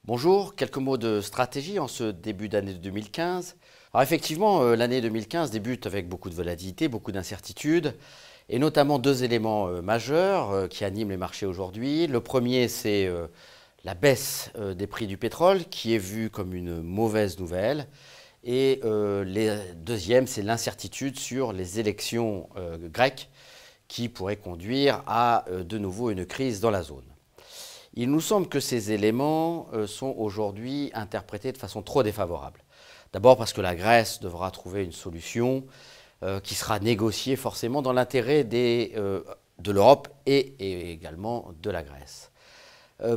Bonjour, quelques mots de stratégie en ce début d'année 2015. Alors effectivement, l'année 2015 débute avec beaucoup de volatilité, beaucoup d'incertitudes, et notamment deux éléments majeurs qui animent les marchés aujourd'hui. Le premier, c'est la baisse des prix du pétrole, qui est vue comme une mauvaise nouvelle. Et le deuxième, c'est l'incertitude sur les élections grecques, qui pourraient conduire à de nouveau une crise dans la zone. Il nous semble que ces éléments sont aujourd'hui interprétés de façon trop défavorable. D'abord parce que la Grèce devra trouver une solution qui sera négociée forcément dans l'intérêt de l'Europe et également de la Grèce.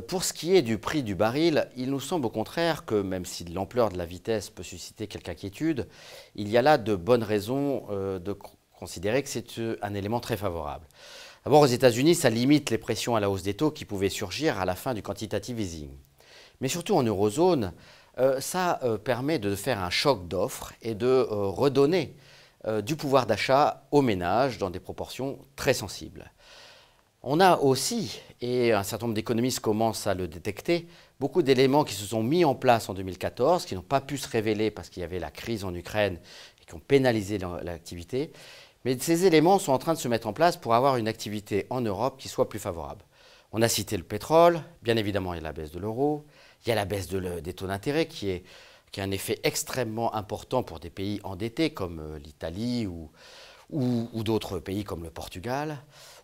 Pour ce qui est du prix du baril, il nous semble au contraire que même si l'ampleur de la vitesse peut susciter quelque inquiétude, il y a là de bonnes raisons de considérer que c'est un élément très favorable. D'abord, aux États-Unis, ça limite les pressions à la hausse des taux qui pouvaient surgir à la fin du quantitative easing. Mais surtout en eurozone, ça permet de faire un choc d'offres et de redonner du pouvoir d'achat aux ménages dans des proportions très sensibles. On a aussi, et un certain nombre d'économistes commencent à le détecter, beaucoup d'éléments qui se sont mis en place en 2014, qui n'ont pas pu se révéler parce qu'il y avait la crise en Ukraine et qui ont pénalisé l'activité. Mais ces éléments sont en train de se mettre en place pour avoir une activité en Europe qui soit plus favorable. On a cité le pétrole, bien évidemment il y a la baisse de l'euro, il y a la baisse des taux d'intérêt qui a un effet extrêmement important pour des pays endettés comme l'Italie ou d'autres pays comme le Portugal.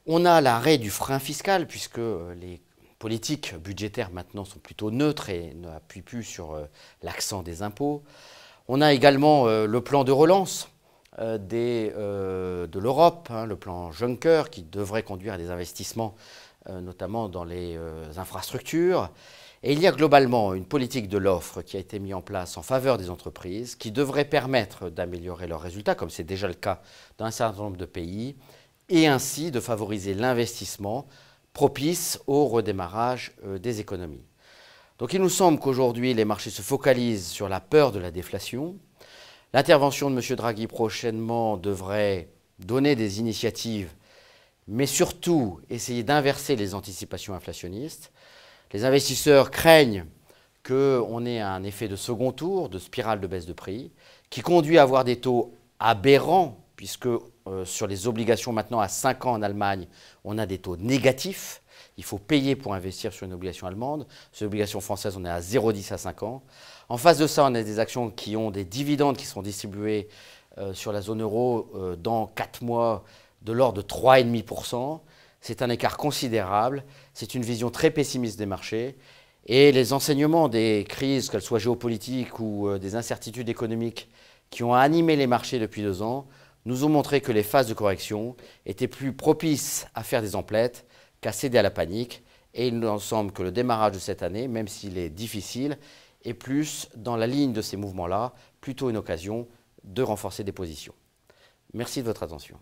On a l'arrêt du frein fiscal puisque les politiques budgétaires maintenant sont plutôt neutres et n'appuient plus sur l'accent des impôts. On a également le plan de relance de l'Europe, le plan Juncker, qui devrait conduire à des investissements, notamment dans les infrastructures. Et il y a globalement une politique de l'offre qui a été mise en place en faveur des entreprises, qui devrait permettre d'améliorer leurs résultats, comme c'est déjà le cas dans un certain nombre de pays, et ainsi de favoriser l'investissement propice au redémarrage des économies. Donc il nous semble qu'aujourd'hui, les marchés se focalisent sur la peur de la déflation. L'intervention de M. Draghi prochainement devrait donner des initiatives, mais surtout essayer d'inverser les anticipations inflationnistes. Les investisseurs craignent qu'on ait un effet de second tour, de spirale de baisse de prix, qui conduit à avoir des taux aberrants, puisque sur les obligations maintenant à 5 ans en Allemagne, on a des taux négatifs. Il faut payer pour investir sur une obligation allemande. Sur l'obligation française, on est à 0,10 à 5 ans. En face de ça, on a des actions qui ont des dividendes qui seront distribués sur la zone euro dans 4 mois de l'ordre de 3,5%. C'est un écart considérable. C'est une vision très pessimiste des marchés. Et les enseignements des crises, qu'elles soient géopolitiques ou des incertitudes économiques qui ont animé les marchés depuis 2 ans, nous ont montré que les phases de correction étaient plus propices à faire des emplettes qu'à céder à la panique. Et il nous semble que le démarrage de cette année, même s'il est difficile, est plus dans la ligne de ces mouvements-là, plutôt une occasion de renforcer des positions. Merci de votre attention.